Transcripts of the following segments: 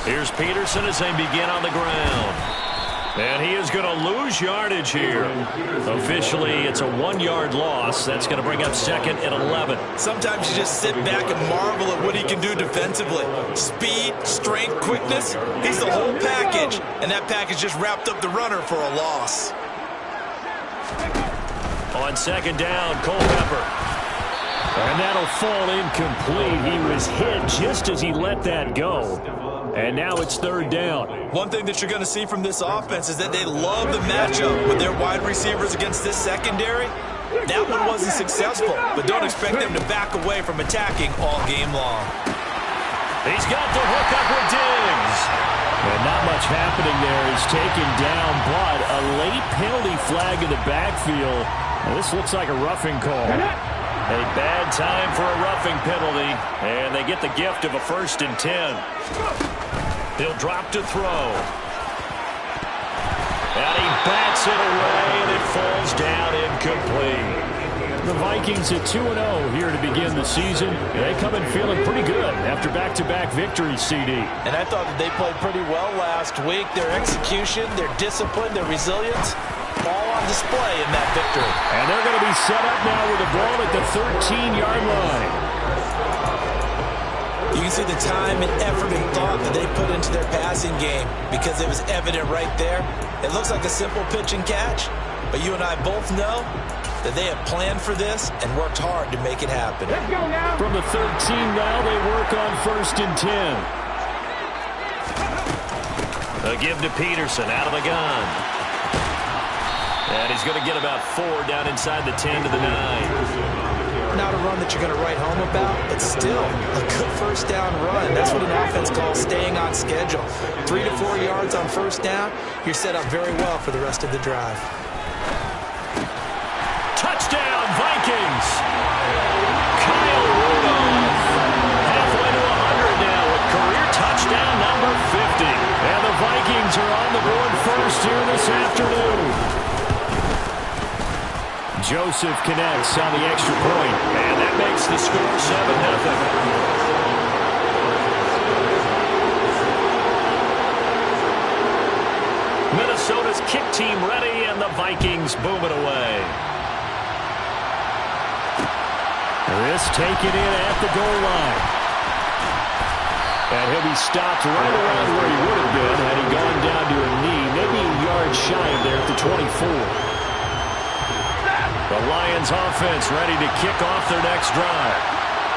Here's Peterson as they begin on the ground. And he is going to lose yardage here. Officially, it's a 1-yard loss. That's going to bring up second and 11. Sometimes you just sit back and marvel at what he can do defensively. Speed, strength, quickness. He's the whole package. And that package just wrapped up the runner for a loss. On second down, Culpepper. And that'll fall incomplete. He was hit just as he let that go. And now it's third down. One thing that you're going to see from this offense is that they love the matchup with their wide receivers against this secondary. That one wasn't successful, but don't expect them to back away from attacking all game long. He's got the hook up with Diggs. And not much happening there. He's taken down, but a late penalty flag in the backfield. And this looks like a roughing call. A bad time for a roughing penalty, and they get the gift of a 1st and 10. He'll drop to throw. And he bats it away, and it falls down incomplete. The Vikings at 2-0 here to begin the season. They come in feeling pretty good after back-to-back victories, CD. And I thought that they played pretty well last week. Their execution, their discipline, their resilience, all on display in that victory. And they're going to be set up now with the ball at the 13-yard line. You can see the time and effort and thought that they put into their passing game because it was evident right there. It looks like a simple pitch and catch, but you and I both know that they have planned for this and worked hard to make it happen. Let's go now. From the 13 now, they work on 1st and 10. A give to Peterson out of the gun. And he's going to get about 4 down inside the 10 to the 9. Not a run that you're going to write home about, but still a good 1st down run. That's what an offense calls staying on schedule. 3 to 4 yards on 1st down, you're set up very well for the rest of the drive. Touchdown, Vikings! Kyle Rudolph halfway to 100 now with career touchdown number 50. And the Vikings are on the board first here this afternoon. Joseph connects on the extra point, and that makes the score 7-0. Minnesota's kick team ready, and the Vikings boom it away. This taken in at the goal line. And he'll be stopped right around where he would have been had he gone down to a knee, maybe a yard shy of there at the 24. The Lions offense ready to kick off their next drive.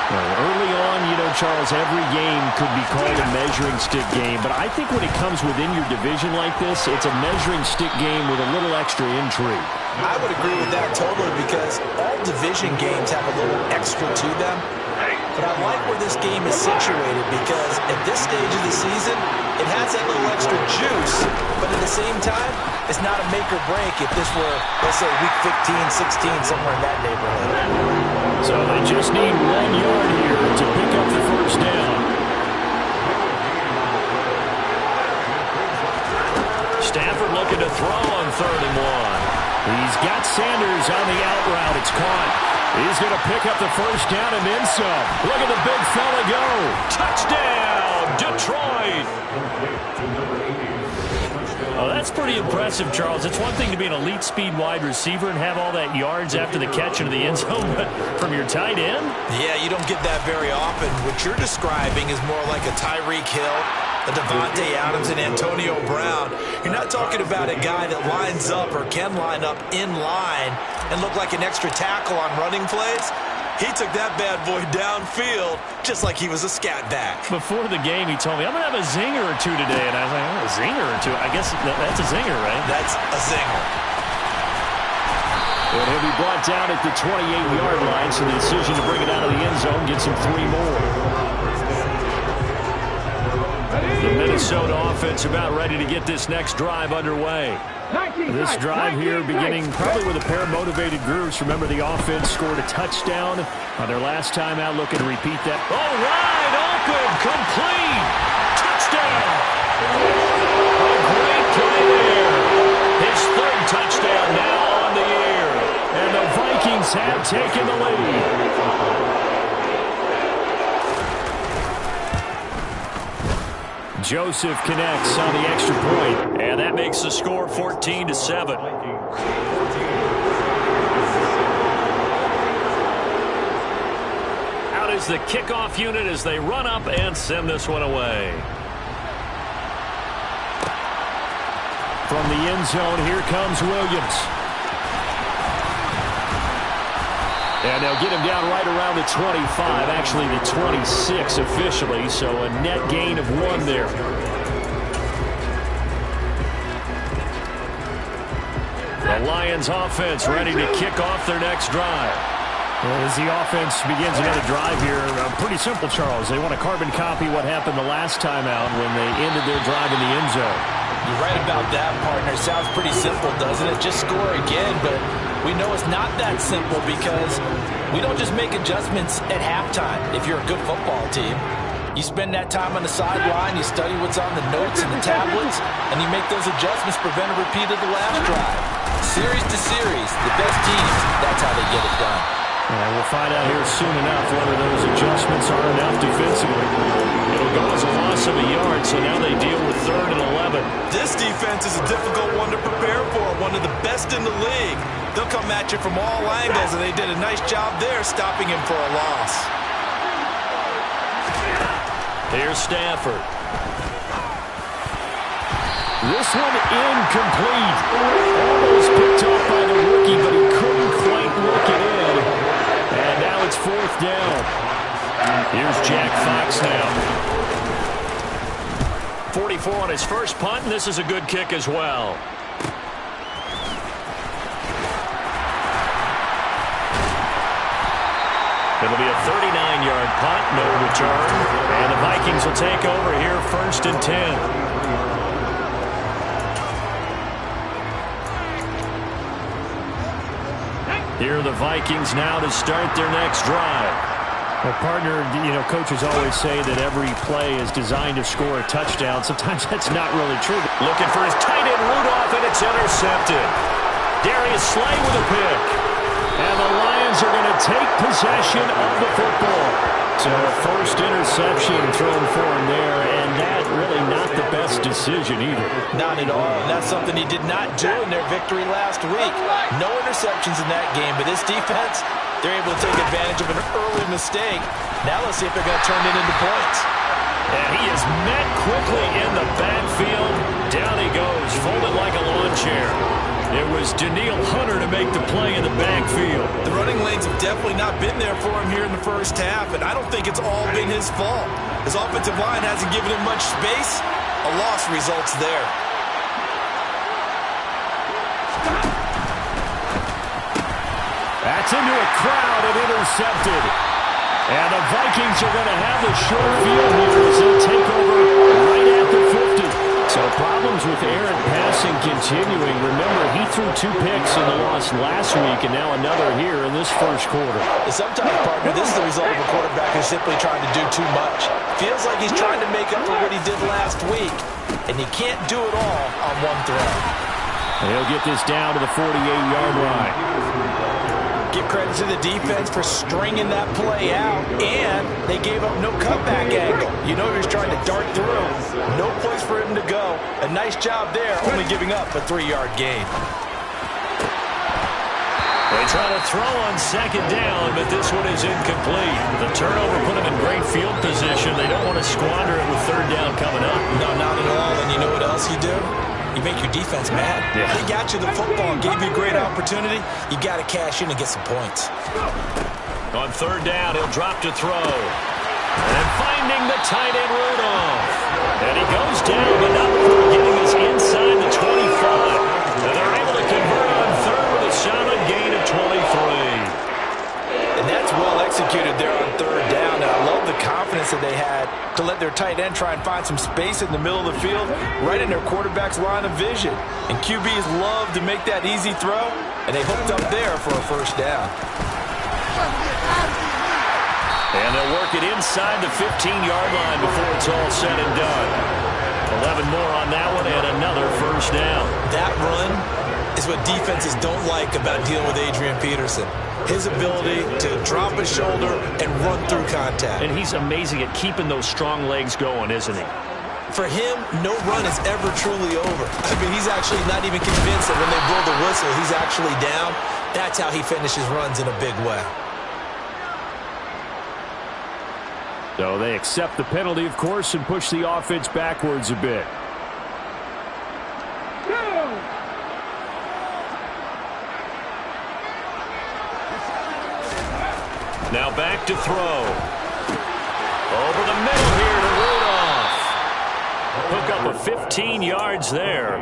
Early on, you know, Charles, every game could be called a measuring stick game, but I think when it comes within your division like this, it's a measuring stick game with a little extra intrigue. I would agree with that totally because all division games have a little extra to them. But I like where this game is situated because at this stage of the season, it has that little extra juice, but at the same time, it's not a make or break if this were, let's say, week 15, 16, somewhere in that neighborhood. So they just need 1 yard here to pick up the 1st down. Stafford looking to throw on 3rd and 1. He's got Sanders on the out route. It's caught. He's going to pick up the 1st down and then some. Look at the big fella go. Touchdown, Detroit. Oh, that's pretty impressive, Charles. It's one thing to be an elite speed wide receiver and have all that yards after the catch into the end zone, but from your tight end? Yeah, you don't get that very often. What you're describing is more like a Tyreek Hill, a Devontae Adams, and Antonio Brown. You're not talking about a guy that lines up or can line up in line and look like an extra tackle on running plays. He took that bad boy downfield just like he was a scat back. Before the game, he told me, I'm going to have a zinger or two today. And I was like, oh, a zinger or two? I guess that's a zinger, right? That's a zinger. And he'll be brought down at the 28-yard line, so the decision to bring it out of the end zone gets him 3 more. The Minnesota offense about ready to get this next drive underway. This drive here beginning probably with a pair of motivated groups. Remember, the offense scored a touchdown on their last time out. Looking to repeat that. All right, open, complete, touchdown. A great play there. His 3rd touchdown now on the air. And the Vikings have taken the lead. Joseph connects on the extra point. And that makes the score 14-7. Out is the kickoff unit as they run up and send this one away. From the end zone, here comes Williams. And they'll get him down right around the 25, actually the 26 officially, so a net gain of 1 there. The Lions offense ready to kick off their next drive. Well, as the offense begins another drive here, pretty simple, Charles. They want to carbon copy what happened the last time out when they ended their drive in the end zone. You're right about that, partner. Sounds pretty simple, doesn't it? Just score again, but we know it's not that simple because we don't just make adjustments at halftime if you're a good football team. You spend that time on the sideline, you study what's on the notes and the tablets, and you make those adjustments, prevent a repeat of the last drive. Series to series, the best teams, that's how they get it done. And we'll find out here soon enough whether those adjustments are enough defensively. It'll go as a loss of a yard, so now they deal with 3rd and 11. This defense is a difficult one to prepare for, one of the best in the league. They'll come at you from all angles, and they did a nice job there stopping him for a loss. Here's Stafford. This one incomplete. Almost picked off by the rookie, but he couldn't quite look it in. And now it's 4th down. Here's Jack Fox now. 44 on his first punt, and this is a good kick as well. It'll be a 39-yard punt, no return. And the Vikings will take over here 1st and 10. Here are the Vikings now to start their next drive. Well, partner, coaches always say that every play is designed to score a touchdown. Sometimes that's not really true. Looking for his tight end, Rudolph, and it's intercepted. Darius Slay with a pick. And the Lions are going to take possession of the football. So first interception thrown for him there, and that really not the best decision either. Not at all, and that's something he did not do in their victory last week. No interceptions in that game, but this defense, they're able to take advantage of an early mistake. Now let's see if they're going to turn it into points. And he is met quickly in the backfield. Down he goes, folded like a lawn chair. It was Danielle Hunter to make the play in the backfield. The running lanes have definitely not been there for him here in the first half, and I don't think it's all been his fault. His offensive line hasn't given him much space. A loss results there. That's into a crowd and intercepted. And the Vikings are going to have the short field here as they take over right at the 50. So problems with errant passing continuing. Remember, he threw 2 picks in the loss last week, and now another here in this first quarter. Sometimes, partner, this is the result of a quarterback who's simply trying to do too much. Feels like he's trying to make up for what he did last week, and he can't do it all on one throw. And he'll get this down to the 48-yard line. Give credit to the defense for stringing that play out, and they gave up no cutback angle. You know he was trying to dart through. No place for him to go. A nice job there, only giving up a 3-yard gain. They try to throw on 2nd down, but this one is incomplete. The turnover put them in great field position. They don't want to squander it with 3rd down coming up. No, not at all. And you know what else you do? You make your defense mad. Yeah. They got you the football, gave you a great opportunity. You got to cash in and get some points. On 3rd down, he'll drop to throw. And finding the tight end, Rudolph. And he goes down, but not before getting us inside the 25. And they're able to convert on 3rd with a solid gain of 23. And that's well executed there on 3rd down. And I love the confidence that they had to let their tight end try and find some space in the middle of the field, right in their quarterback's line of vision. And QBs love to make that easy throw, and they hooked up there for a 1st down. And they'll work it inside the 15-yard line before it's all said and done. 11 more on that one, and another 1st down. That run is what defenses don't like about dealing with Adrian Peterson. His ability to drop his shoulder and run through contact. And he's amazing at keeping those strong legs going, isn't he? For him, no run is ever truly over. I mean, he's actually not even convinced that when they blow the whistle, he's actually down. That's how he finishes runs in a big way. So they accept the penalty, of course, and push the offense backwards a bit. Now back to throw. Over the middle here to Rudolph. Hook up of 15 yards there.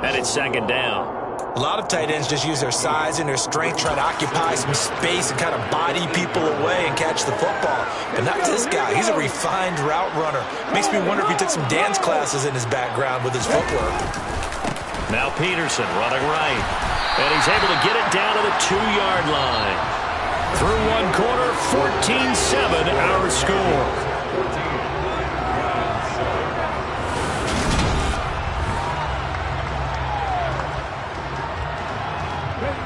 And it's second down. A lot of tight ends just use their size and their strength, try to occupy some space and kind of body people away and catch the football. But not this guy. He's a refined route runner. Makes me wonder if he took some dance classes in his background with his footwork. Now Peterson running right. And he's able to get it down to the 2-yard line. Through one quarter, 14-7 our score.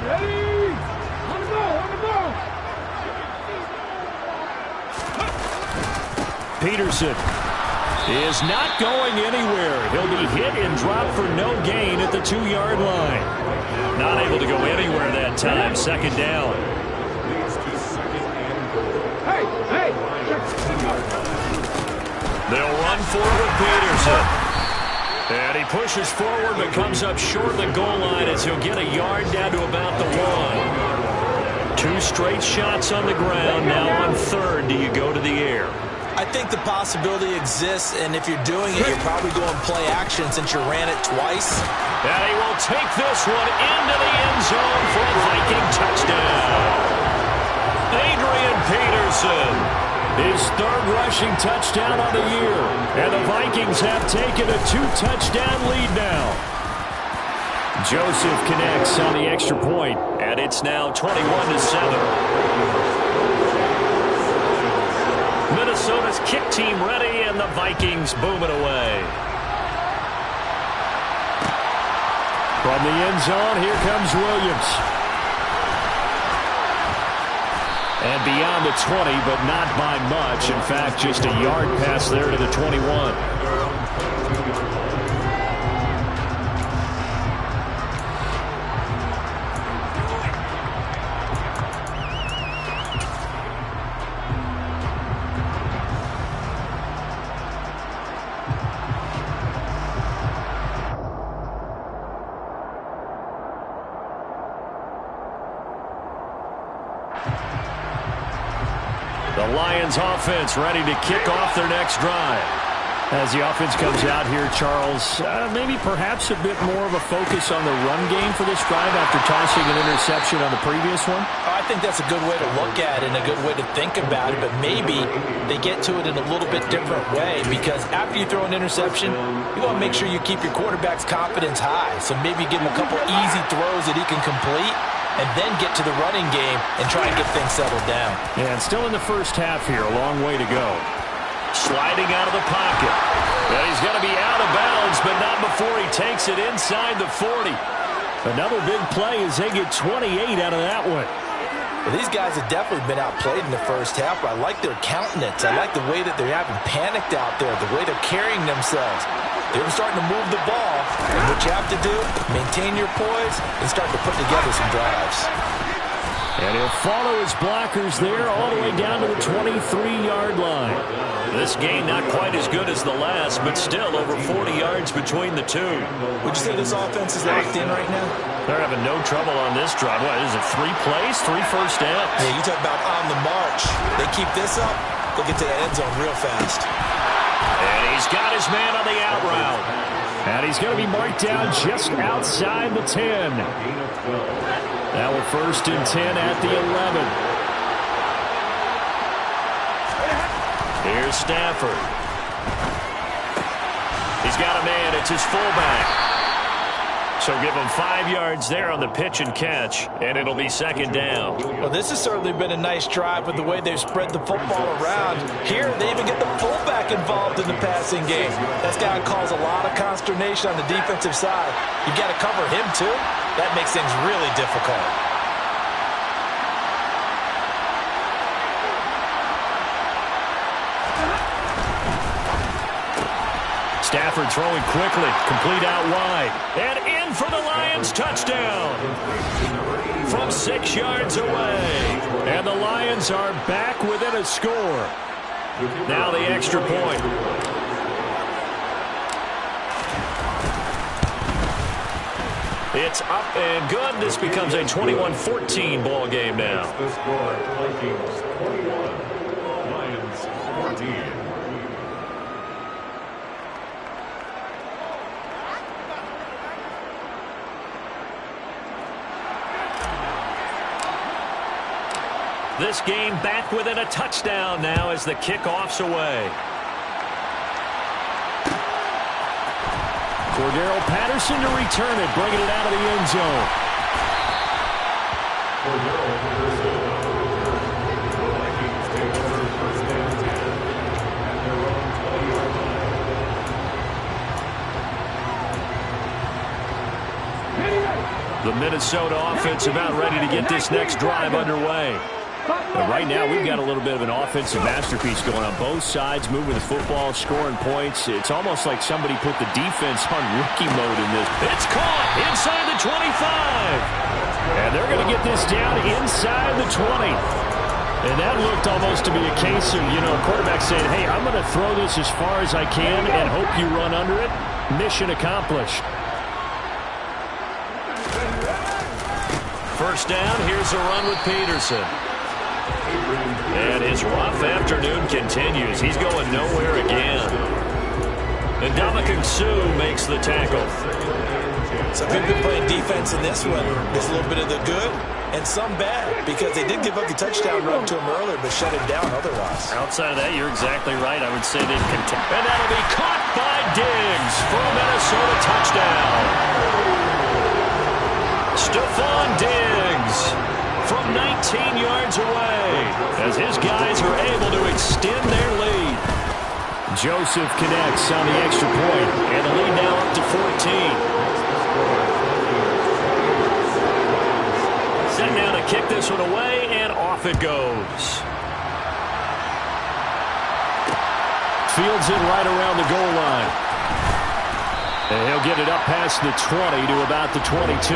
Ready? On the ball. Peterson is not going anywhere. He'll be hit and dropped for no gain at the 2-yard line. Not able to go anywhere that time. Second down. They'll run forward with Peterson. And he pushes forward but comes up short of the goal line as he'll get a yard down to about the 1. 2 straight shots on the ground. Now on third, do you go to the air? I think the possibility exists, and if you're doing it, you're probably going play action since you ran it twice. And he will take this one into the end zone for a Viking touchdown. Adrian Peterson. His third rushing touchdown on the year. And the Vikings have taken a 2-touchdown lead now. Joseph connects on the extra point, and it's now 21-7. Minnesota's kick team ready, and the Vikings boom it away. From the end zone, here comes Williams. And beyond the 20, but not by much. In fact, just a yard pass there to the 21. The Lions offense ready to kick off their next drive. As the offense comes out here, Charles, maybe perhaps a bit more of a focus on the run game for this drive after tossing an interception on the previous one? I think that's a good way to look at it and a good way to think about it, but maybe they get to it in a little bit different way because after you throw an interception, you want to make sure you keep your quarterback's confidence high. So maybe give him a couple easy throws that he can complete and then get to the running game and try and get things settled down. Yeah, and still in the first half here, a long way to go. Sliding out of the pocket. And he's going to be out of bounds, but not before he takes it inside the 40. Another big play as they get 28 out of that one. Well, these guys have definitely been outplayed in the first half, but I like their countenance. I like the way that they're having panicked out there, the way they're carrying themselves. They're starting to move the ball. And what you have to do, maintain your poise and start to put together some drives. And he'll follow his blockers there all the way down to the 23-yard line. This game not quite as good as the last, but still over 40 yards between the two. Would you say this offense is locked in right now? They're having no trouble on this drive. What, is it 3 plays, 3 first downs? Yeah, you talk about on the march. They keep this up, they'll get to that end zone real fast. And he's got his man on the out route. And he's going to be marked down just outside the 10. Now we're first and 10 at the 11. Here's Stafford. He's got a man. It's his fullback. So give him 5 yards there on the pitch and catch, and it'll be second down. Well, this has certainly been a nice drive with the way they've spread the football around. Here, they even get the fullback involved in the passing game. That's got to cause a lot of consternation on the defensive side. You've got to cover him, too. That makes things really difficult. Stafford throwing quickly, complete out wide, and in for the Lions touchdown from 6 yards away. And the Lions are back within a score. Now the extra point. It's up and good. This becomes a 21-14 ball game now. The score, Vikings 21, Lions 14. This game back within a touchdown now as the kickoff's away. Cordero Patterson to return it, bringing it out of the end zone. Cordero Patterson. The Vikings take over first and 10 at their own 20-yard line. The Minnesota offense about ready to get this next drive underway. But right now, we've got a little bit of an offensive masterpiece going on both sides, moving the football, scoring points. It's almost like somebody put the defense on rookie mode in this. It's caught inside the 25. And they're going to get this down inside the 20. And that looked almost to be a case of, quarterback saying, hey, I'm going to throw this as far as I can and hope you run under it. Mission accomplished. First down, here's a run with Peterson. And his rough afternoon continues. He's going nowhere again. And Ndamukong Suh makes the tackle. So if you've been playing defense in this one, there's a little bit of the good and some bad, because they did give up the touchdown run to him earlier, but shut him down otherwise. Outside of that, you're exactly right. I would say they've contested. And that'll be caught by Diggs for a Minnesota touchdown. Stephon Diggs from 19 yards away as his guys are able to extend their lead. Joseph connects on the extra point, and the lead now up to 14. Set now to kick this one away, and off it goes. Fields it right around the goal line. And he'll get it up past the 20 to about the 22.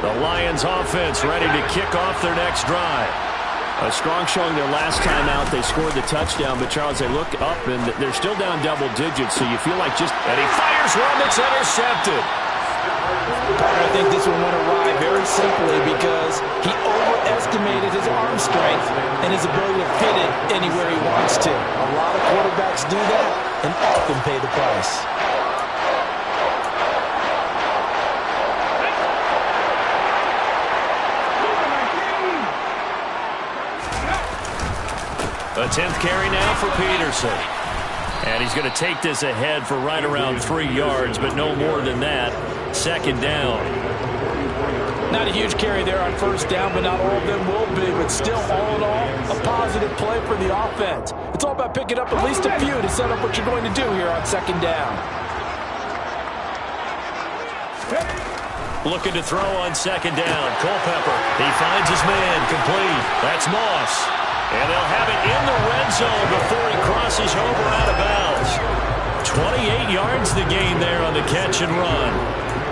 The Lions offense ready to kick off their next drive. A strong showing their last time out. They scored the touchdown, but Charles, they look up and they're still down double digits, so you feel like just... And he fires one that's intercepted. I think this one went awry very simply because he overestimated his arm strength and his ability to fit it anywhere he wants to. A lot of quarterbacks do that and often pay the price. A 10th carry now for Peterson. And he's going to take this ahead for right around 3 yards, but no more than that. Second down. Not a huge carry there on first down, but not all of them will be. But still, all in all, a positive play for the offense. It's all about picking up at least a few to set up what you're going to do here on second down. Looking to throw on second down. Culpepper, he finds his man, complete. That's Moss. And they'll have it in the red zone before he crosses over out of bounds. 28 yards the gain there on the catch and run.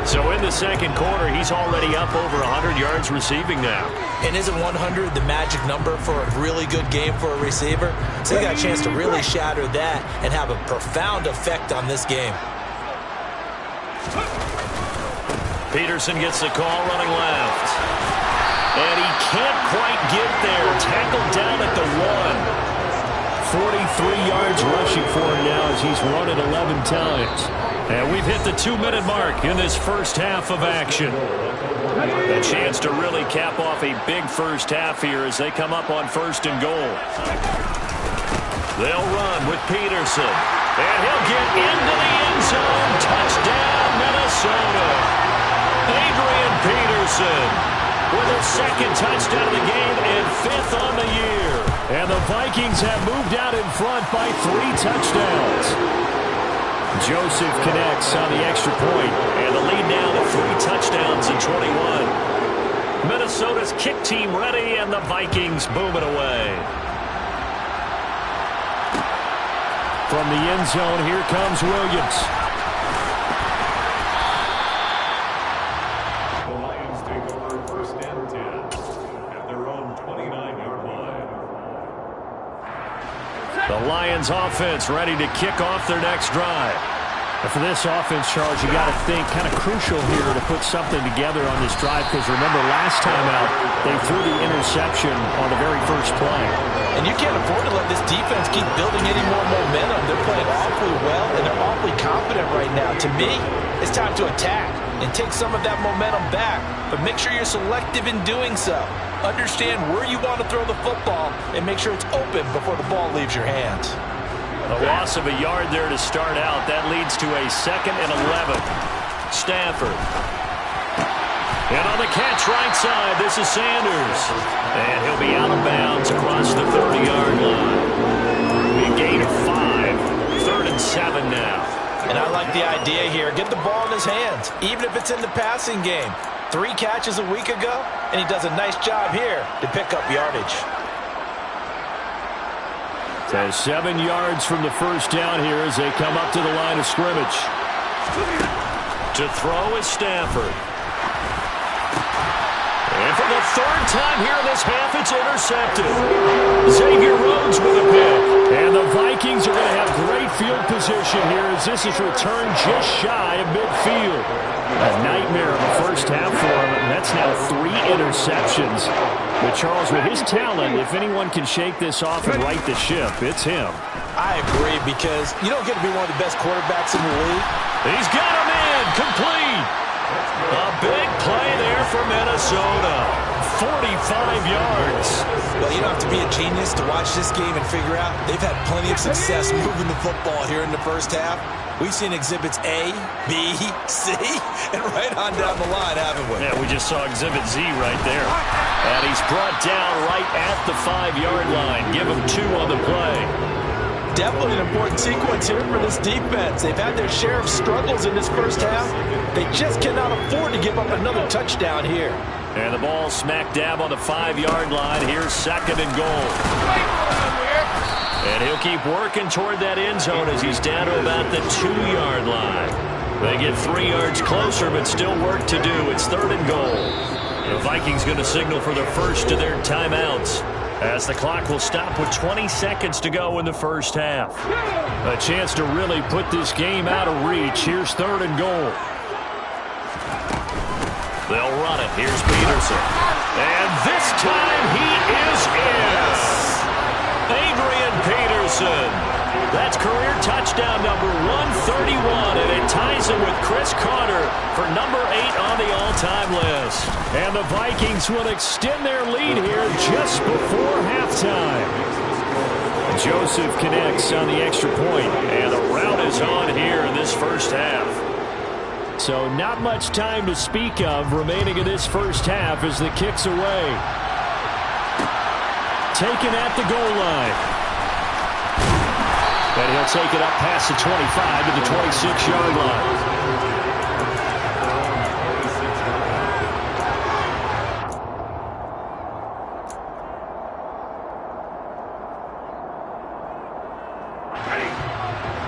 So in the second quarter, he's already up over 100 yards receiving now. And isn't 100 the magic number for a really good game for a receiver? So he got a chance to really shatter that and have a profound effect on this game. Peterson gets the call running left. And he can't quite get there. Tackled down at the 1. 43 yards rushing for him now as he's run it 11 times. And we've hit the 2-minute mark in this first half of action. A chance to really cap off a big first half here as they come up on first and goal. They'll run with Peterson. And he'll get into the end zone. Touchdown, Minnesota. Adrian Peterson with their second touchdown of the game and 5th on the year. And the Vikings have moved out in front by 3 touchdowns. Joseph connects on the extra point, and the lead now to 3 touchdowns in 21. Minnesota's kick team ready, and the Vikings boom it away. From the end zone, here comes Williams. The Lions take over 1st and 10 at their own 29-yard line. The Lions offense ready to kick off their next drive. And for this offense, Charles, you got to think kind of crucial here to put something together on this drive, because remember last time out they threw the interception on the very first play. And you can't afford to let this defense keep building any more momentum. They're playing awfully well, and they're awfully confident right now. To me, it's time to attack and take some of that momentum back, but make sure you're selective in doing so. Understand where you want to throw the football and make sure it's open before the ball leaves your hands. A loss of a yard there to start out. That leads to a 2nd and 11. Stafford. And on the catch right side, this is Sanders. And he'll be out of bounds across the 30-yard line. Big gain of 5. 3rd and 7 now. And I like the idea here. Get the ball in his hands, even if it's in the passing game. 3 catches a week ago, and he does a nice job here to pick up yardage. So 7 yards from the first down here as they come up to the line of scrimmage. To throw is Stafford. And for the 3rd time here in this half, it's intercepted. Xavier Rhodes with a pick. And the Vikings are going to have great field position here as this is returned just shy of midfield. A nightmare of a first half for him, and that's now 3 interceptions. But Charles, with his talent, if anyone can shake this off and right the ship, it's him. I agree, because you don't get to be one of the best quarterbacks in the league. He's got him in, complete. A big play there for Minnesota. 45 yards. Well, you don't have to be a genius to watch this game and figure out they've had plenty of success moving the football here in the first half. We've seen exhibits A, B, C, and right on down the line, haven't we? Yeah, we just saw exhibit Z right there. And he's brought down right at the 5-yard line. Give him 2 on the play. Definitely an important sequence here for this defense. They've had their share of struggles in this first half. They just cannot afford to give up another touchdown here. And the ball smack dab on the 5-yard line. Here's 2nd and goal. And he'll keep working toward that end zone as he's down to about the 2-yard line. They get 3 yards closer, but still work to do. It's 3rd and goal. The Vikings going to signal for the first of their timeouts, as the clock will stop with 20 seconds to go in the first half. A chance to really put this game out of reach. Here's 3rd and goal. They'll run it. Here's Peterson. And this time he is in. Adrian Peterson. That's career touchdown number 131, and it ties him with Chris Carter for number 8 on the all-time list. And the Vikings will extend their lead here just before halftime. Joseph connects on the extra point, and the route is on here in this first half. So not much time to speak of remaining in this first half as the kick's away. Taken at the goal line. And he'll take it up past the 25 to the 26-yard line.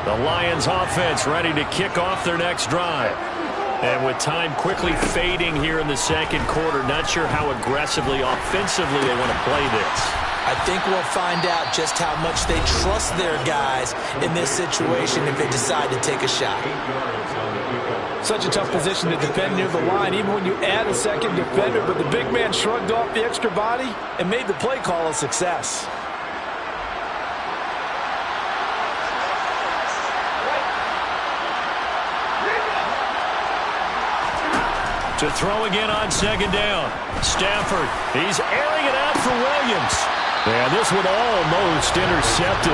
The Lions offense ready to kick off their next drive. And with time quickly fading here in the second quarter, not sure how aggressively, offensively they want to play this. I think we'll find out just how much they trust their guys in this situation if they decide to take a shot. Such a tough position to defend near the line, even when you add a second defender, but the big man shrugged off the extra body and made the play call a success. To throw again on second down. Stafford, he's airing it out for Williams. And this one almost intercepted.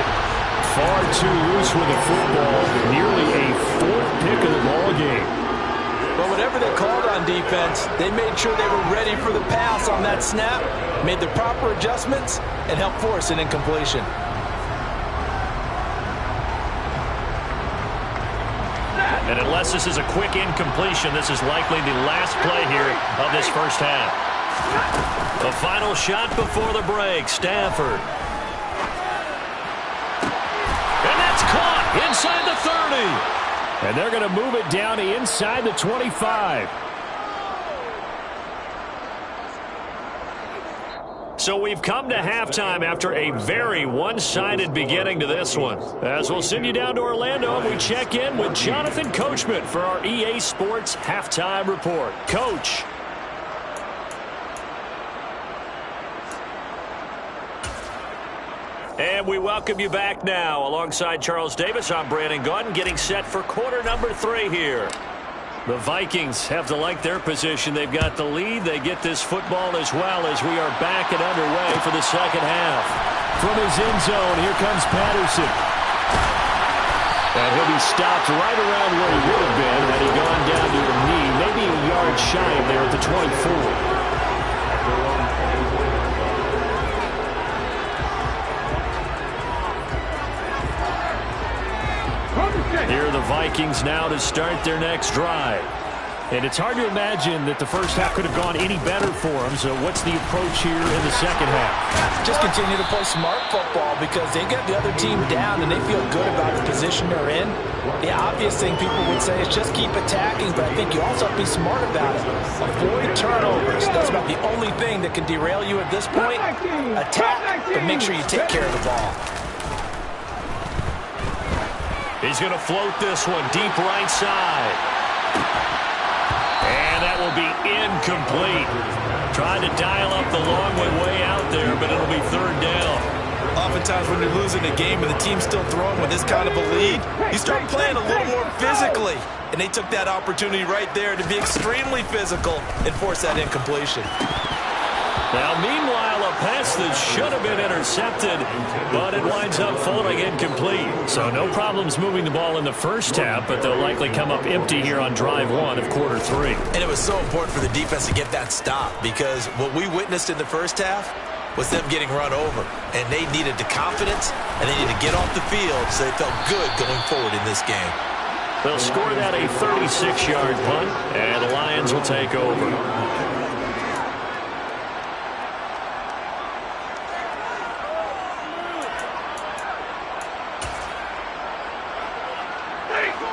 Far too loose with the football. Nearly a 4th pick of the ball game. Well, whatever they called on defense, they made sure they were ready for the pass on that snap, made the proper adjustments, and helped force an incompletion. And unless this is a quick incompletion, this is likely the last play here of this first half. The final shot before the break, Stafford. And that's caught inside the 30. And they're going to move it down to inside the 25. So we've come to halftime after a very one-sided beginning to this one. As we'll send you down to Orlando, we check in with Jonathan Coachman for our EA Sports Halftime Report. Coach. And we welcome you back now. Alongside Charles Davis, I'm Brandon Gaudin, getting set for quarter number 3 here. The Vikings have to like their position. They've got the lead. They get this football as well as we are back and underway for the second half. From his end zone, here comes Patterson. And he'll be stopped right around where he would have been had he gone down to a knee, maybe a yard shy of there at the 24. Here are the Vikings now to start their next drive. And it's hard to imagine that the first half could have gone any better for them. So what's the approach here in the second half? Just continue to play smart football because they got the other team down and they feel good about the position they're in. The obvious thing people would say is just keep attacking, but I think you also have to be smart about it. Avoid turnovers. That's about the only thing that can derail you at this point. Attack, but make sure you take care of the ball. He's going to float this one deep right side. And that will be incomplete. Trying to dial up the long way out there, but it'll be third down. Oftentimes when you're losing a game and the team's still throwing with this kind of a lead, you start playing a little more physically. And they took that opportunity right there to be extremely physical and force that incompletion. Now, meanwhile, a pass that should have been intercepted, but it winds up falling incomplete. So no problems moving the ball in the first half, but they'll likely come up empty here on drive 1 of quarter 3. And it was so important for the defense to get that stop because what we witnessed in the first half was them getting run over. And they needed the confidence, and they needed to get off the field so they felt good going forward in this game. They'll score that a 36-yard punt, and the Lions will take over.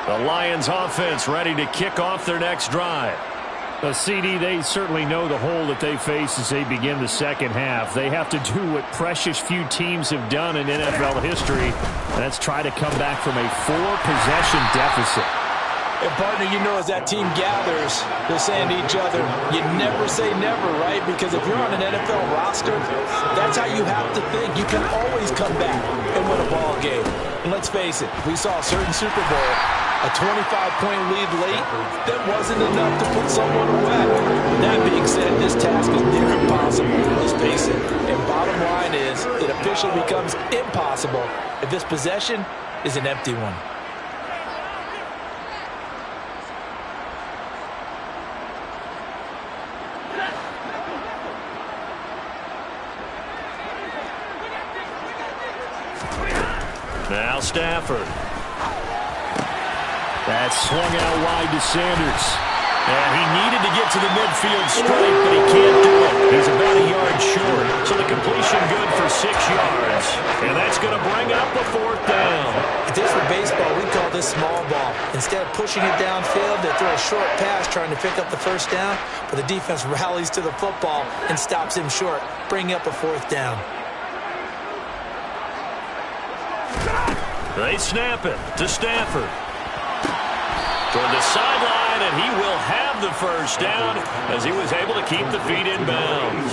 The Lions offense ready to kick off their next drive. CD, they certainly know the hole that they face as they begin the second half. They have to do what precious few teams have done in NFL history, and that's try to come back from a 4-possession deficit. And, partner, you know as that team gathers, they're saying to each other, you never say never, right? Because if you're on an NFL roster, that's how you have to think. You can always come back and win a ball game. And let's face it, we saw a certain Super Bowl, a 25-point lead late, that wasn't enough to put someone away. That being said, this task is near impossible. Let's face it. And bottom line is, it officially becomes impossible if this possession is an empty one. Now Stafford. That's swung out wide to Sanders. And he needed to get to the midfield straight, but he can't do it. He's about a yard short. So the completion good for 6 yards. And that's going to bring up a 4th down. If this were baseball, we'd call this small ball. Instead of pushing it downfield, they throw a short pass trying to pick up the first down, but the defense rallies to the football and stops him short, bringing up a 4th down. They snap it to Stafford. Toward the sideline, and he will have the first down as he was able to keep the feet in bounds.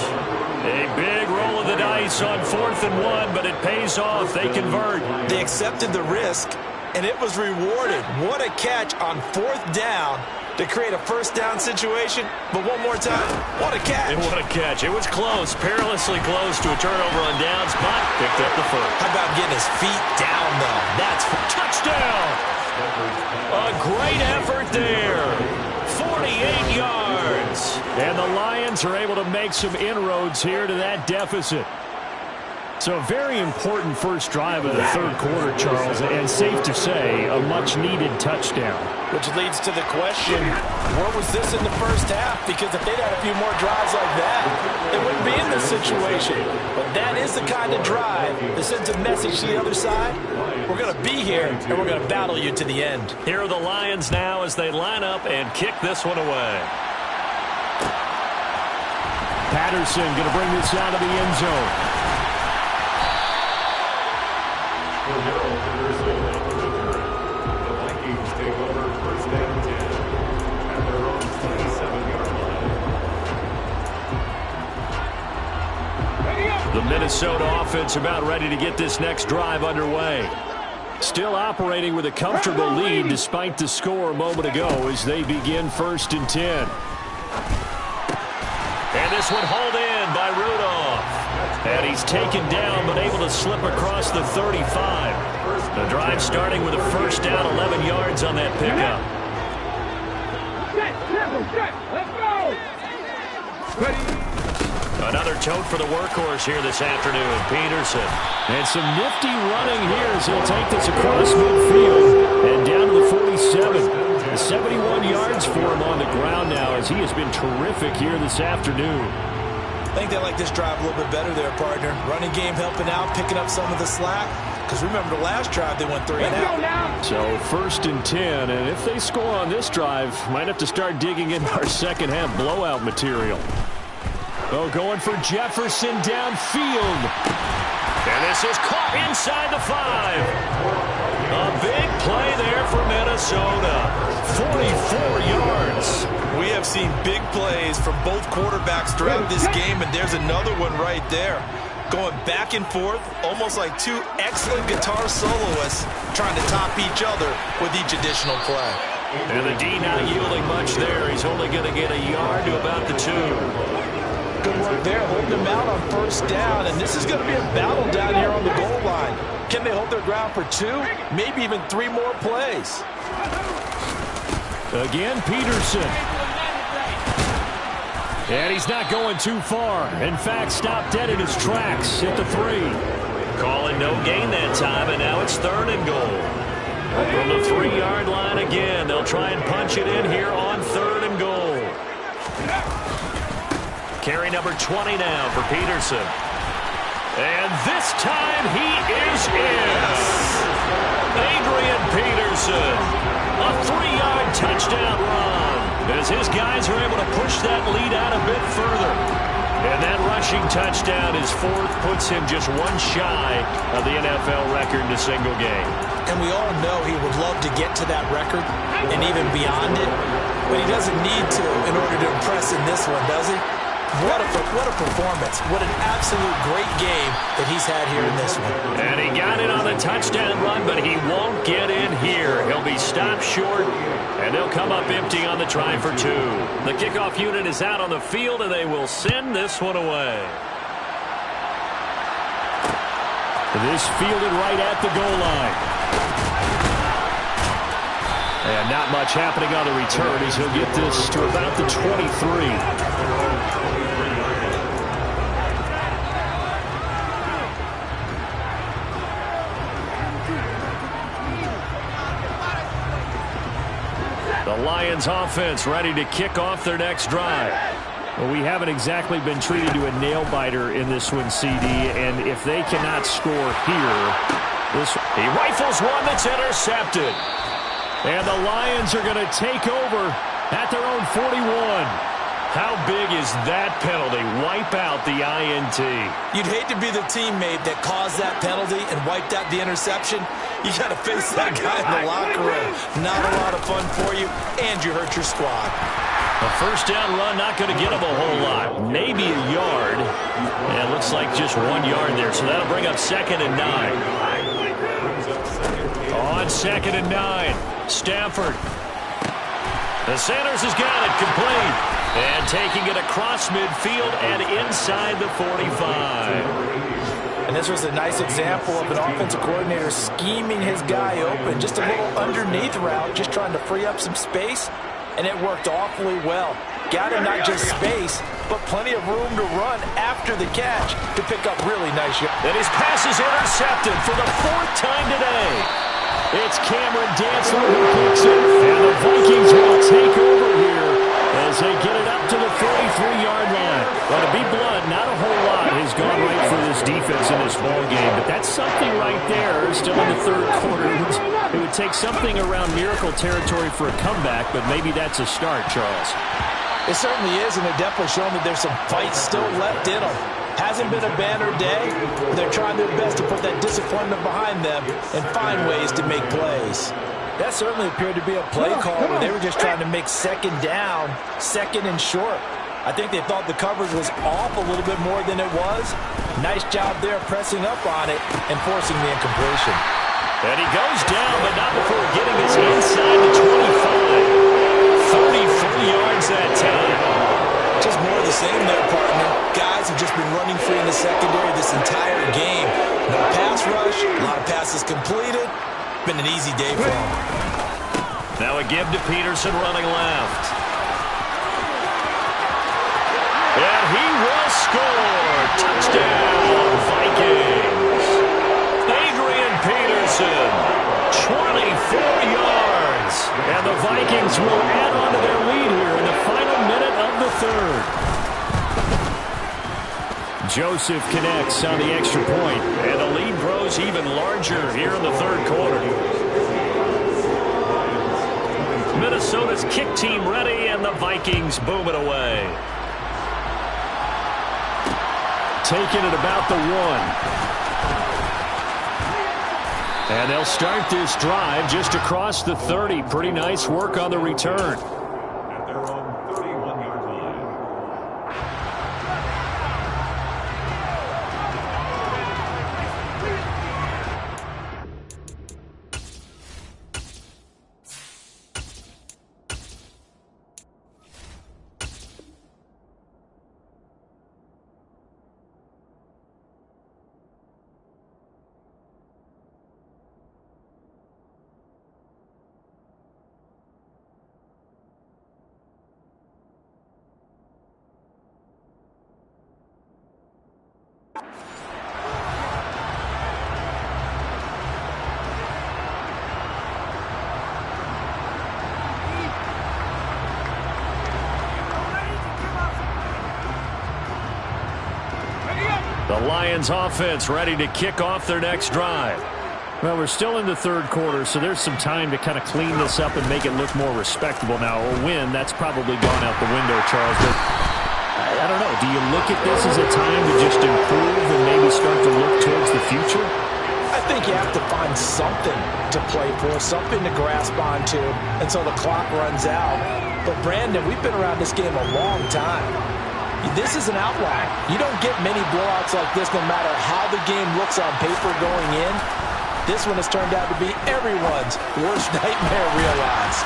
A big roll of the dice on 4th and 1, but it pays off. They convert. They accepted the risk, and it was rewarded. What a catch on 4th down to create a first down situation. But one more time, what a catch. And what a catch. It was close, perilously close to a turnover on downs, but picked up the first. How about getting his feet down, though? That's touchdown. A great effort there. 4 28 yards. And the Lions are able to make some inroads here to that deficit. So a very important first drive of the third quarter, Charles, and safe to say, a much-needed touchdown. Which leads to the question, where was this in the first half? Because if they'd had a few more drives like that, they wouldn't be in this situation. But that is the kind of drive that sends a message to the other side. We're going to be here, and we're going to battle you to the end. Here are the Lions now as they line up and kick this one away. Patterson going to bring this out of the end zone. The Minnesota offense about ready to get this next drive underway. Still operating with a comfortable lead despite the score a moment ago as they begin 1st and 10. And this one hauled in by Rudolph. And he's taken down but able to slip across the 35. The drive starting with a first down, 11 yards on that pickup. Another tote for the workhorse here this afternoon, Peterson. And some nifty running here as he'll take this across midfield and down to the 47. 71 yards for him on the ground now as he has been terrific here this afternoon. I think they like this drive a little bit better there, partner. Running game helping out, picking up some of the slack. Because remember the last drive, they went 3 and out. So 1st and 10, and if they score on this drive, might have to start digging into our second half blowout material. Oh, going for Jefferson downfield. And this is caught inside the 5. A big play there for Minnesota. 44 yards. We have seen big plays from both quarterbacks throughout this game, and there's another one right there. Going back and forth, almost like two excellent guitar soloists trying to top each other with each additional play. And the D not yielding much there. He's only going to get a yard to about the 2. Good work there, holding them out on first down, and this is going to be a battle down here on the goal line. Can they hold their ground for 2, maybe even 3 more plays? Again, Peterson. And he's not going too far. In fact, stopped dead in his tracks at the 3. Calling no gain that time, and now it's 3rd and goal. From the 3-yard line again, they'll try and punch it in here on 3rd and goal. Carry number 20 now for Peterson. And this time he is in. Adrian Peterson. A 3-yard touchdown run. As his guys are able to push that lead out a bit further. And that rushing touchdown is 4th, puts him just 1 shy of the NFL record in a single game. And we all know he would love to get to that record and even beyond it. But he doesn't need to in order to impress in this one, does he? What a performance. What an absolute great game that he's had here in this one. And he got it on the touchdown run, but he won't get in here. He'll be stopped short, and they'll come up empty on the try for 2. The kickoff unit is out on the field, and they will send this one away. This fielded right at the goal line. And not much happening on the return as he'll get this to about the 23. The Lions offense ready to kick off their next drive. Well, we haven't exactly been treated to a nail-biter in this one, CD, and if they cannot score here, he rifles one that's intercepted. And the Lions are going to take over at their own 41. How big is that penalty? Wipe out the INT. You'd hate to be the teammate that caused that penalty and wiped out the interception. You got to face that guy in the locker room. Not a lot of fun for you, and you hurt your squad. A first down run, not going to get him a whole lot. Maybe a yard. And it looks like just 1 yard there, so that'll bring up 2nd and 9. On 2nd and 9, Stafford. The Sanders has got it complete. And taking it across midfield and inside the 45. And this was a nice example of an offensive coordinator scheming his guy open. Just a little underneath route, just trying to free up some space. and it worked awfully well. Got him not just space, but plenty of room to run after the catch to pick up really nice yards. And his pass is intercepted for the 4th time today. It's Cameron Dantzler who picks it, and the Vikings will take over here as they get it up to the 43-yard line. Well, to be blunt, not a whole lot has gone right for this defense in this ball game, but that's something right there. Still in the 3rd quarter. It would take something around miracle territory for a comeback, but maybe that's a start, Charles. It certainly is, and they're definitely showing that there's some fight still left in them. Hasn't been a banner day, but they're trying their best to put that disappointment behind them and find ways to make plays. That certainly appeared to be a play call where they were just trying to make 2nd down, 2nd and short. I think they thought the coverage was off a little bit more than it was. Nice job there pressing up on it and forcing the incompletion. And he goes down, but not before getting his inside the 25. 34 yards that time. Just more of the same there, partner. Guys have just been running free in the secondary this entire game. No pass rush, a lot of passes completed. Been an easy day for them. Now a give to Peterson running left. And he will score. Touchdown, Vikings. Adrian Peterson, 24 yards. And the Vikings will add on to their lead here in the final minute of the 3rd. Joseph connects on the extra point, and the lead grows even larger here in the 3rd quarter. Minnesota's kick team ready, and the Vikings boom it away. Taking it about the 1. And they'll start this drive just across the 30. Pretty nice work on the return. At their own 31-yard line. The Lions offense ready to kick off their next drive. Well, we're still in the 3rd quarter, so there's some time to kind of clean this up and make it look more respectable. Now, a win, that's probably gone out the window, Charles. But I don't know. Do you look at this as a time to just improve and maybe start to look towards the future? I think you have to find something to play for, something to grasp onto until the clock runs out. But, Brandon, we've been around this game a long time. This is an outlier. You don't get many blowouts like this no matter how the game looks on paper going in. This one has turned out to be everyone's worst nightmare realized.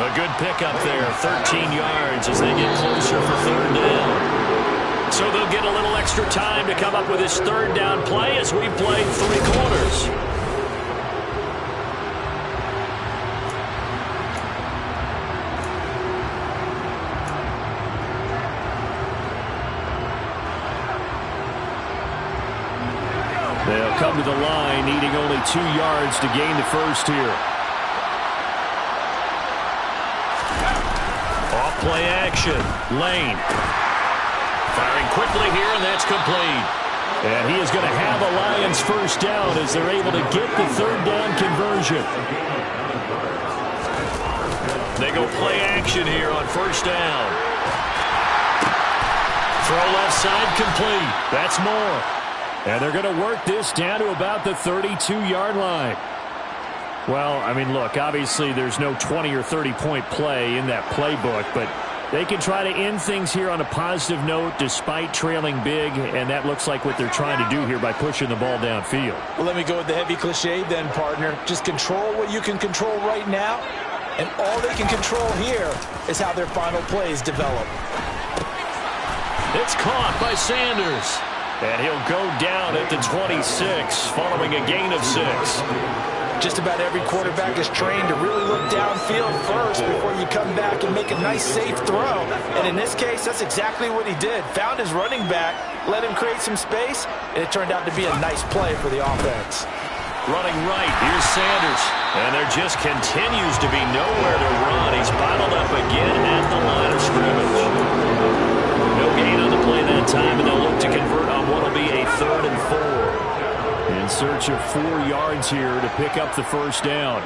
A good pickup there, 13 yards as they get closer for 3rd down. So they'll get a little extra time to come up with this 3rd down play as we play 3 quarters. They'll come to the line, needing only 2 yards to gain the first here. Off play action. Lane. Firing quickly here, and that's complete. And he is going to have a Lions first down as they're able to get the 3rd down conversion. They go play action here on 1st down. Throw left side complete. That's more. And they're going to work this down to about the 32-yard line. Well, I mean, look, obviously there's no 20 or 30-point play in that playbook, but they can try to end things here on a positive note despite trailing big, and that looks like what they're trying to do here by pushing the ball downfield. Well, let me go with the heavy cliche then, partner. Just control what you can control right now, and all they can control here is how their final plays develop. It's caught by Sanders. And he'll go down at the 26 following a gain of 6. Just about every quarterback is trained to really look downfield first before you come back and make a nice, safe throw. And in this case, that's exactly what he did. Found his running back, let him create some space, and it turned out to be a nice play for the offense. Running right, here's Sanders. And there just continues to be nowhere to run. He's bottled up again at the line of scrimmage. No gain on the play that time, and they'll look to convert on what will be a 3rd and 4. In search of 4 yards here to pick up the first down.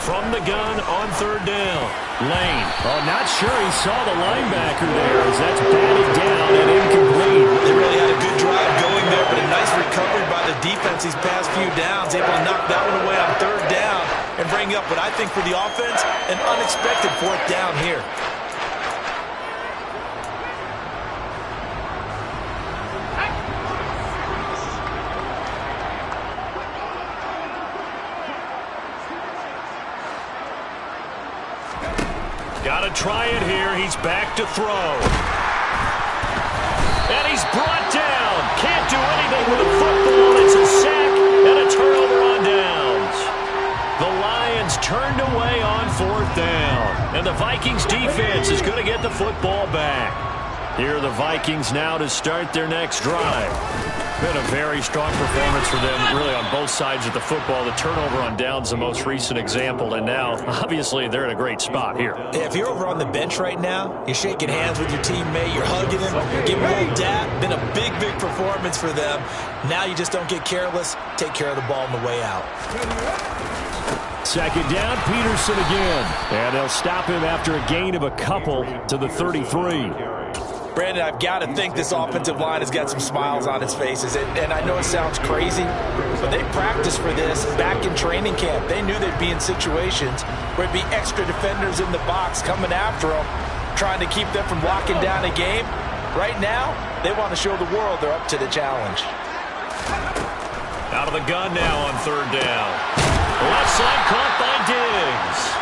From the gun on 3rd down. Lane. Oh, not sure he saw the linebacker there as that's batted down and incomplete. They really had a good drive going there, but a nice recovery by the defense these past few downs. Able to knock that one away on 3rd down and bring up what I think for the offense, an unexpected 4th down here. Got to try it here. He's back to throw. And he's brought down. Can't do anything with the football. It's a sack and a turnover on downs. The Lions turned away on 4th down. And the Vikings defense is going to get the football back. Here are the Vikings now to start their next drive. Been a very strong performance for them, really, on both sides of the football. The turnover on downs, the most recent example, and now, obviously, they're in a great spot here. Yeah, if you're over on the bench right now, you're shaking hands with your teammate, you're hugging him, giving him a little dap. Been a big, big performance for them. Now you just don't get careless. Take care of the ball on the way out. 2nd down, Peterson again. And they'll stop him after a gain of a couple to the 33. Brandon, I've got to think this offensive line has got some smiles on its faces. And I know it sounds crazy, but they practiced for this back in training camp. They knew they'd be in situations where it'd be extra defenders in the box coming after them, trying to keep them from locking down a game. Right now, they want to show the world they're up to the challenge. Out of the gun now on 3rd down. Left side caught by Diggs.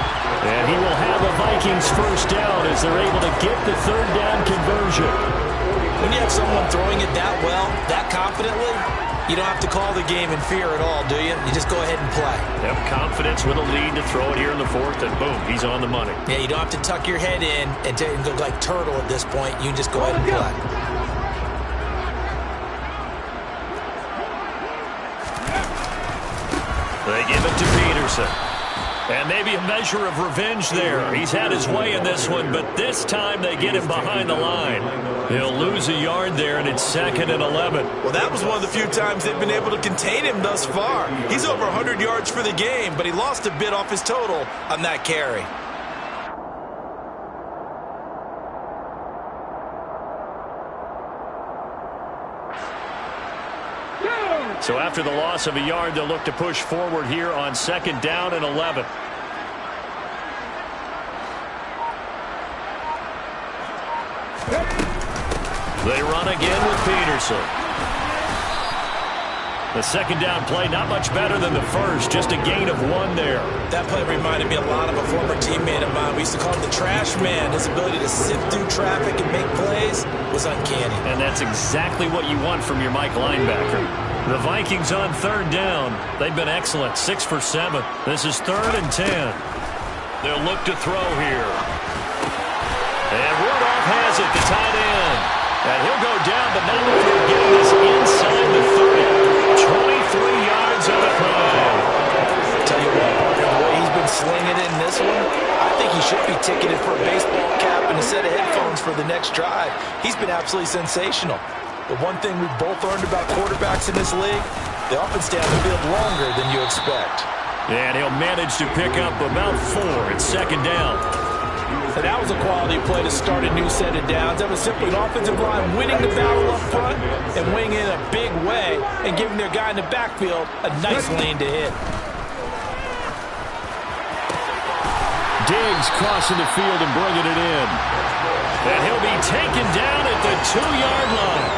And he will have the Vikings first down as they're able to get the 3rd down conversion. When you have someone throwing it that well, that confidently, you don't have to call the game in fear at all, do you? You just go ahead and play. Have confidence with a lead to throw it here in the 4th, and boom, he's on the money. Yeah, you don't have to tuck your head in and look like turtle at this point. You can just go ahead and play. They give it to Peterson. And maybe a measure of revenge there. He's had his way in this one, but this time they get him behind the line. He'll lose a yard there, and it's 2nd and 11. Well, that was one of the few times they've been able to contain him thus far. He's over 100 yards for the game, but he lost a bit off his total on that carry. So after the loss of a yard, they'll look to push forward here on 2nd down and 11. They run again with Peterson. The 2nd down play, not much better than the first, just a gain of 1 there. That play reminded me a lot of a former teammate of mine. We used to call him the trash man. His ability to sift through traffic and make plays was uncanny. And that's exactly what you want from your Mike linebacker. The Vikings on 3rd down. They've been excellent, 6 for 7. This is 3rd and 10. They'll look to throw here. And Rudolph has it, the tight end. And he'll go down, but not before getting this inside the 30. 23 yards on the play. Tell you what, Parker, the way he's been slinging it in this one, I think he should be ticketed for a baseball cap and a set of headphones for the next drive. He's been absolutely sensational. The one thing we've both learned about quarterbacks in this league, they often stay on the field longer than you expect. And he'll manage to pick up about 4 at 2nd down. And that was a quality play to start a new set of downs. That was simply an offensive line winning the battle up front and winning in a big way and giving their guy in the backfield a nice lane to hit. Diggs crossing the field and bringing it in. And he'll be taken down at the 2-yard line.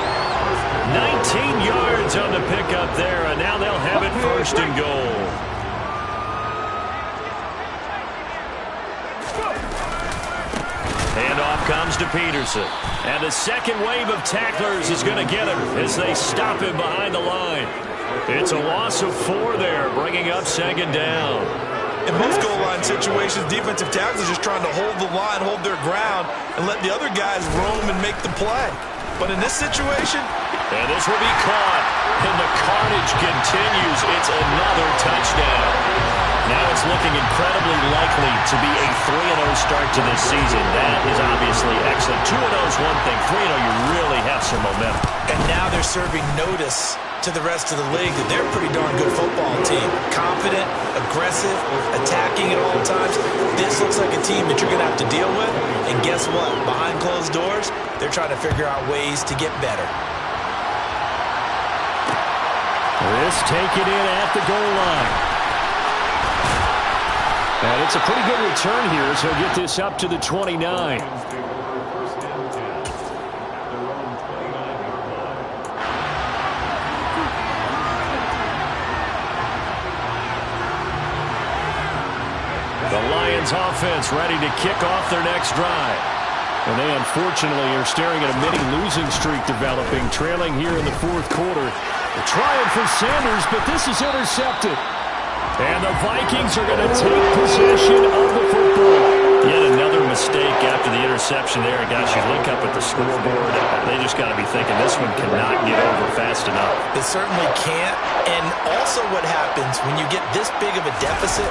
19 yards on the pickup there, and now they'll have it 1st and goal. Handoff comes to Peterson. And the second wave of tacklers is going to get him as they stop him behind the line. It's a loss of 4 there, bringing up second down. In most goal line situations, defensive tackles are just trying to hold the line, hold their ground, and let the other guys roam and make the play. But in this situation... And this will be caught, and the carnage continues. It's another touchdown. Now it's looking incredibly likely to be a 3-0 start to this season. That is obviously excellent. 2-0 is one thing. 3-0, you really have some momentum. And now they're serving notice to the rest of the league that they're a pretty darn good football team. Confident, aggressive, attacking at all times. This looks like a team that you're going to have to deal with. And guess what? Behind closed doors, they're trying to figure out ways to get better. This taken in at the goal line. And it's a pretty good return here as he'll get this up to the 29. The Lions offense ready to kick off their next drive. And they unfortunately are staring at a mini losing streak developing, trailing here in the fourth quarter. The triumph for Sanders, but this is intercepted. And the Vikings are going to take possession of the football. Yet another mistake after the interception there. Guys, you look up at the scoreboard, they just got to be thinking this one cannot get over fast enough. It certainly can't. And also what happens when you get this big of a deficit,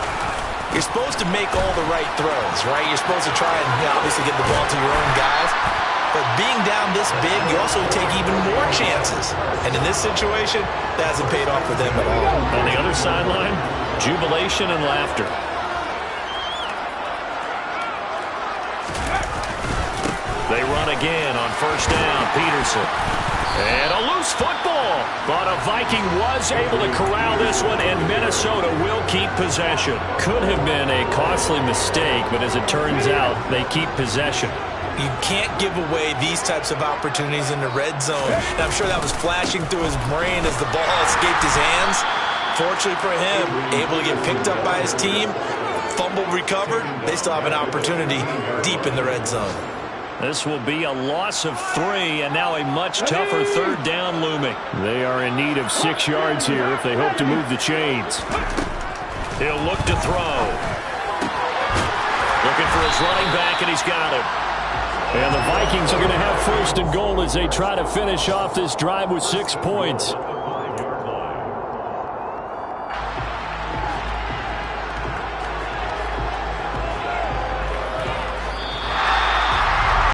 you're supposed to make all the right throws, right? You're supposed to try and obviously get the ball to your own guys. But being down this big, you also take even more chances. And in this situation, that hasn't paid off for them at all. On the other sideline, jubilation and laughter. They run again on first down. Peterson. And a loose football. But a Viking was able to corral this one, and Minnesota will keep possession. Could have been a costly mistake, but as it turns out, they keep possession. You can't give away these types of opportunities in the red zone. And I'm sure that was flashing through his brain as the ball escaped his hands. Fortunately for him, able to get picked up by his team, fumble recovered. They still have an opportunity deep in the red zone. This will be a loss of 3, and now a much tougher third down looming. They are in need of 6 yards here if they hope to move the chains. He'll look to throw. Looking for his running back, and he's got him. And the Vikings are going to have first and goal as they try to finish off this drive with 6 points.